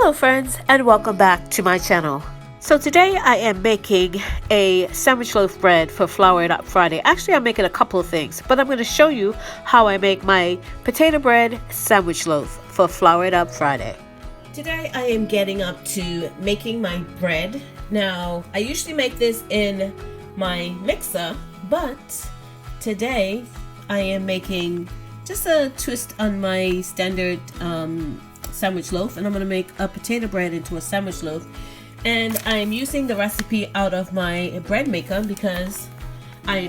Hello friends, and welcome back to my channel. So today I am making a sandwich loaf bread for Flour It Up Friday. Actually, I'm making a couple of things, but I'm going to show you how I make my potato bread sandwich loaf for Flour It Up Friday. Today I am getting up to making my bread. Now, I usually make this in my mixer, but today I am making just a twist on my standard sandwich loaf, and I'm going to make a potato bread into a sandwich loaf. And I'm using the recipe out of my bread maker because my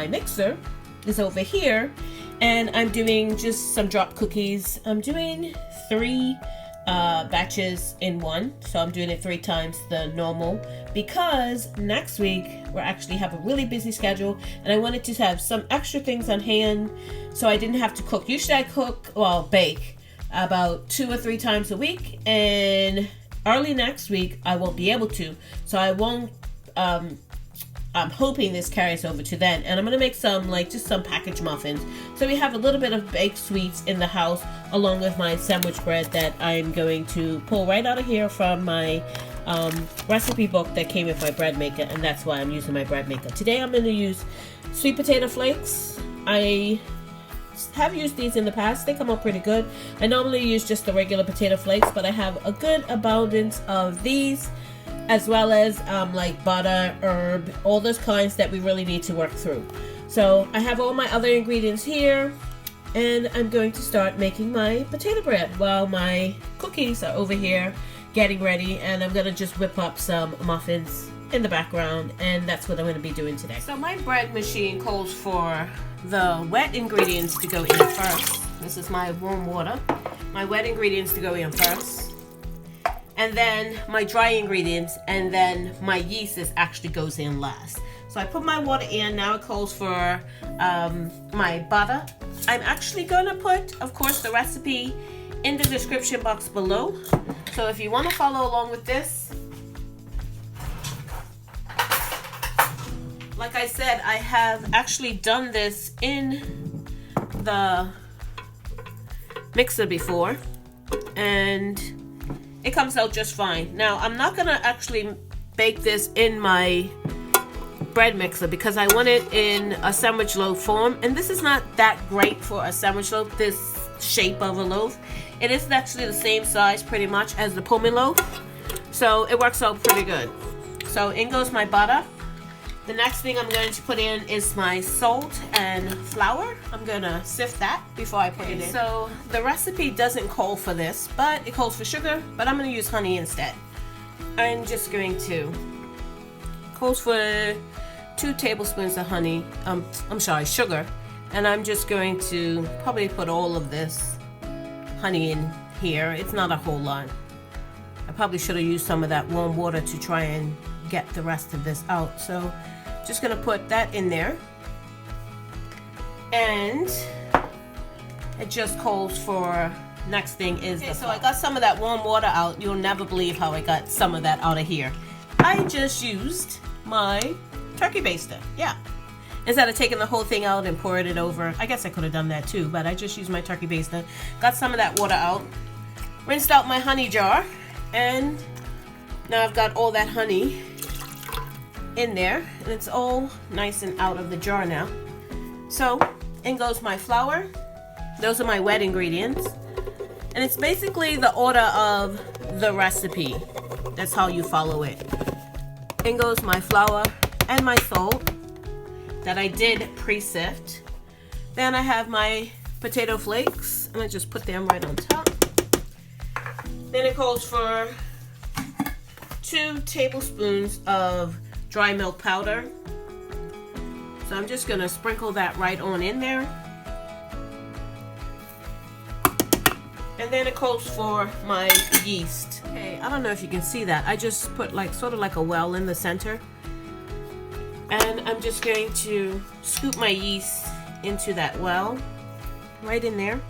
mixer is over here, and I'm doing just some drop cookies. I'm doing 3 batches in one, so I'm doing it 3 times the normal because next week we actually have a really busy schedule, and I wanted to have some extra things on hand so I didn't have to cook. Usually I bake about 2 or 3 times a week, and early next week I won't be able to, so I won't I'm hoping this carries over to then, and I'm gonna make some just some packaged muffins, so we have a little bit of baked sweets in the house along with my sandwich bread that I'm going to pull right out of here from my recipe book that came with my bread maker, and that's why I'm using my bread maker. Today I'm going to use sweet potato flakes. I have used these in the past. They come out pretty good. I normally use just the regular potato flakes, but I have a good abundance of these, as well as like butter, herb, all those kinds that we really need to work through. So I have all my other ingredients here, and I'm going to start making my potato bread while my cookies are over here getting ready, and I'm gonna just whip up some muffins in the background, and that's what I'm going to be doing today. So my bread machine calls for the wet ingredients to go in first. This is my warm water. My wet ingredients to go in first, and then my dry ingredients, and then my yeast actually goes in last. So I put my water in. Now it calls for my butter. I'm actually going to put, of course, the recipe in the description box below. So if you want to follow along with this, like I said, I have actually done this in the mixer before, and it comes out just fine. Now, I'm not going to actually bake this in my bread mixer because I want it in a sandwich loaf form, and this is not that great for a sandwich loaf, this shape of a loaf. It is actually the same size pretty much as the Pullman loaf, so it works out pretty good. So in goes my butter. The next thing I'm going to put in is my salt and flour. I'm gonna sift that before I put it in. So the recipe doesn't call for this, but it calls for sugar, but I'm gonna use honey instead. I'm just going to, calls for 2 tablespoons of honey, sugar, and I'm just going to probably put all of this honey in here. It's not a whole lot. I probably should have used some of that warm water to try and get the rest of this out. So just gonna put that in there, and it just calls for, next thing is the flour. So I got some of that warm water out. You'll never believe how I got some of that out of here. I just used my turkey baster. Yeah, instead of taking the whole thing out and pouring it over. I guess I could have done that too, but I just used my turkey baster. Got some of that water out, rinsed out my honey jar, and now I've got all that honey in there, and it's all nice and out of the jar now. So in goes my flour. Those are my wet ingredients, and it's basically the order of the recipe. That's how you follow it. In goes my flour and my salt that I did pre-sift. Then I have my potato flakes, and I just put them right on top. Then it calls for 2 tablespoons of dry milk powder. So I'm just gonna sprinkle that right on in there. And then it calls for my yeast. Okay, I don't know if you can see that. I just put sort of like a well in the center. And I'm just going to scoop my yeast into that well, right in there.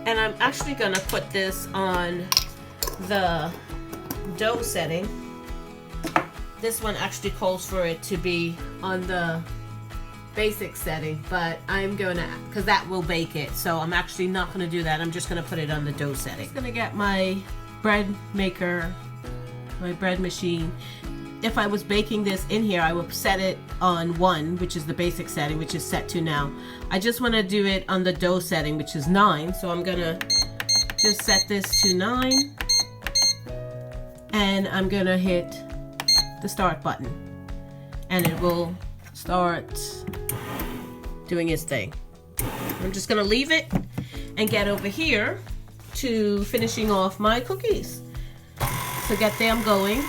And I'm actually gonna put this on the dough setting. This one actually calls for it to be on the basic setting, but I'm gonna, because that will bake it, so I'm actually not gonna do that. I'm just gonna put it on the dough setting. I'm just gonna get my bread maker, my bread machine. If I was baking this in here, I would set it on 1, which is the basic setting, which is set to now. I just want to do it on the dough setting, which is 9, so I'm gonna just set this to 9, and I'm gonna hit the start button, and it will start doing its thing. I'm just gonna leave it and get over here to finishing off my cookies. So get them going.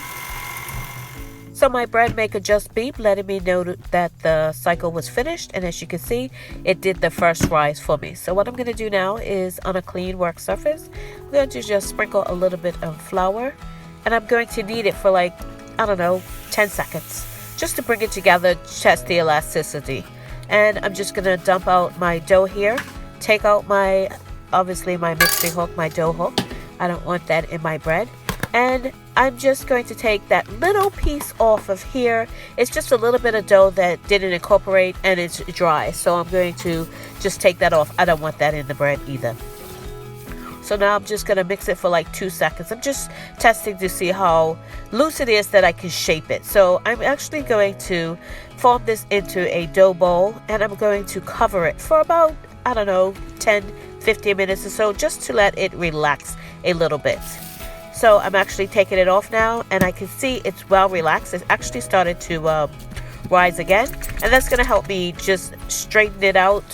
So my bread maker just beeped, letting me know that the cycle was finished, and as you can see, it did the first rise for me. So what I'm going to do now is, on a clean work surface, I'm going to just sprinkle a little bit of flour, and I'm going to knead it for like, I don't know, 10 seconds, just to bring it together, test the elasticity. And I'm just going to dump out my dough here, take out my, obviously my mixing hook, my dough hook. I don't want that in my bread. And I'm just going to take that little piece off of here. It's just a little bit of dough that didn't incorporate and it's dry. So I'm going to just take that off. I don't want that in the bread either. So now I'm just going to mix it for like 2 seconds. I'm just testing to see how loose it is that I can shape it. So I'm actually going to form this into a dough bowl, and I'm going to cover it for about, I don't know, 10-15 minutes or so, just to let it relax a little bit. So I'm actually taking it off now, and I can see it's well relaxed. It's actually started to rise again, and that's going to help me just straighten it out,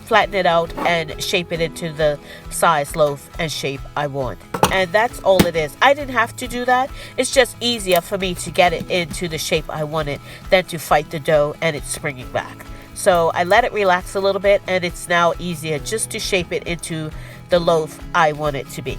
flatten it out, and shape it into the size, loaf, and shape I want. And that's all it is. I didn't have to do that. It's just easier for me to get it into the shape I want it than to fight the dough and it's springing back. So I let it relax a little bit, and it's now easier just to shape it into the loaf I want it to be.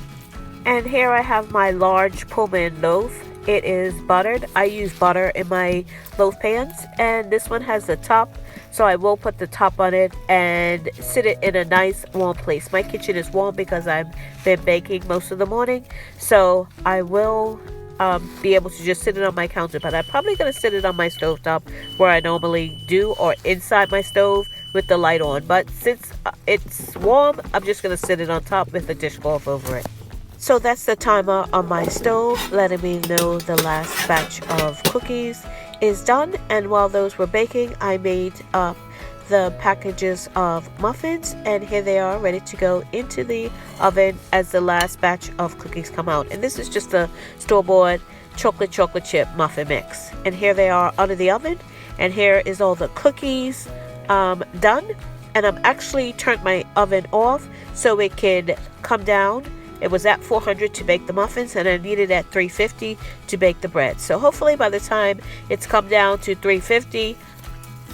And here I have my large Pullman loaf. It is buttered. I use butter in my loaf pans, and this one has the top, so I will put the top on it and sit it in a nice warm place. My kitchen is warm because I've been baking most of the morning, so I will be able to just sit it on my counter, but I'm probably going to sit it on my stovetop where I normally do, or inside my stove with the light on. But since it's warm, I'm just going to sit it on top with a dishcloth over it. So that's the timer on my stove, letting me know the last batch of cookies is done. And while those were baking, I made up the packages of muffins, and here they are ready to go into the oven as the last batch of cookies come out. And this is just a store-bought chocolate chip muffin mix. And here they are out of the oven, and here is all the cookies done. And I'm actually turned my oven off so it can come down. It was at 400 to bake the muffins, and I needed at 350 to bake the bread. So hopefully by the time it's come down to 350,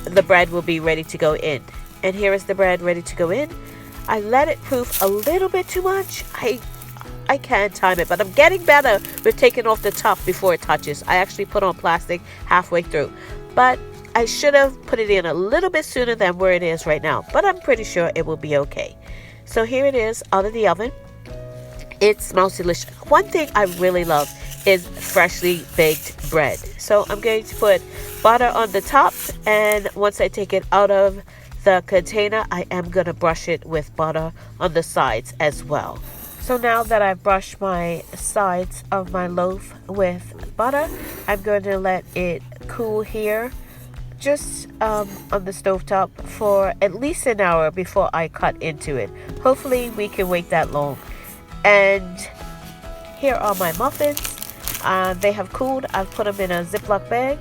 the bread will be ready to go in. And here is the bread ready to go in. I let it proof a little bit too much. I can't time it, but I'm getting better with taking off the top before it touches. I actually put on plastic halfway through, but I should have put it in a little bit sooner than where it is right now, but I'm pretty sure it will be okay. So here it is out of the oven. It smells delicious. One thing I really love is freshly baked bread. So I'm going to put butter on the top, and once I take it out of the container, I am going to brush it with butter on the sides as well. So now that I've brushed my sides of my loaf with butter, I'm going to let it cool here just on the stovetop for at least an hour before I cut into it. Hopefully we can wait that long. And here are my muffins. They have cooled. I've put them in a Ziploc bag.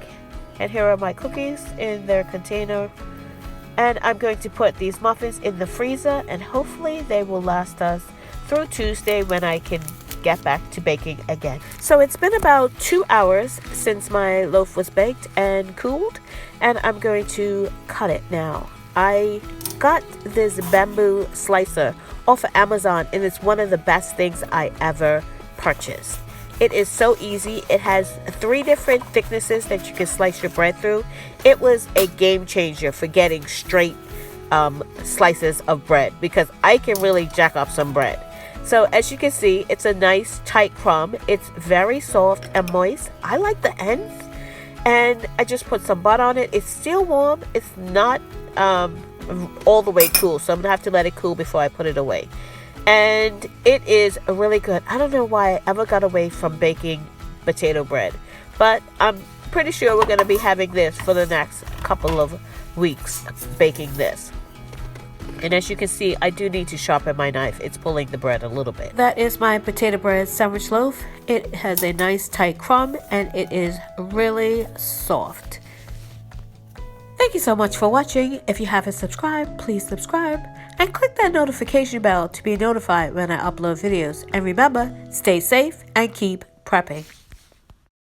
And here are my cookies in their container. And I'm going to put these muffins in the freezer, and hopefully they will last us through Tuesday when I can get back to baking again. So it's been about 2 hours since my loaf was baked and cooled, and I'm going to cut it now. I got this bamboo slicer off of Amazon, and it's one of the best things I ever purchased. It is so easy. It has 3 different thicknesses that you can slice your bread through. It was a game changer for getting straight slices of bread, because I can really jack up some bread. So as you can see, it's a nice tight crumb. It's very soft and moist. I like the ends, and I just put some butter on it. It's still warm. It's not all the way cool, so I'm gonna have to let it cool before I put it away. And it is really good. I don't know why I ever got away from baking potato bread, but I'm pretty sure we're gonna be having this for the next couple of weeks, baking this. And as you can see, I do need to sharpen my knife. It's pulling the bread a little bit. That is my potato bread sandwich loaf. It has a nice tight crumb and it is really soft. Thank you so much for watching. If you haven't subscribed, please subscribe and click that notification bell to be notified when I upload videos. And remember, stay safe and keep prepping.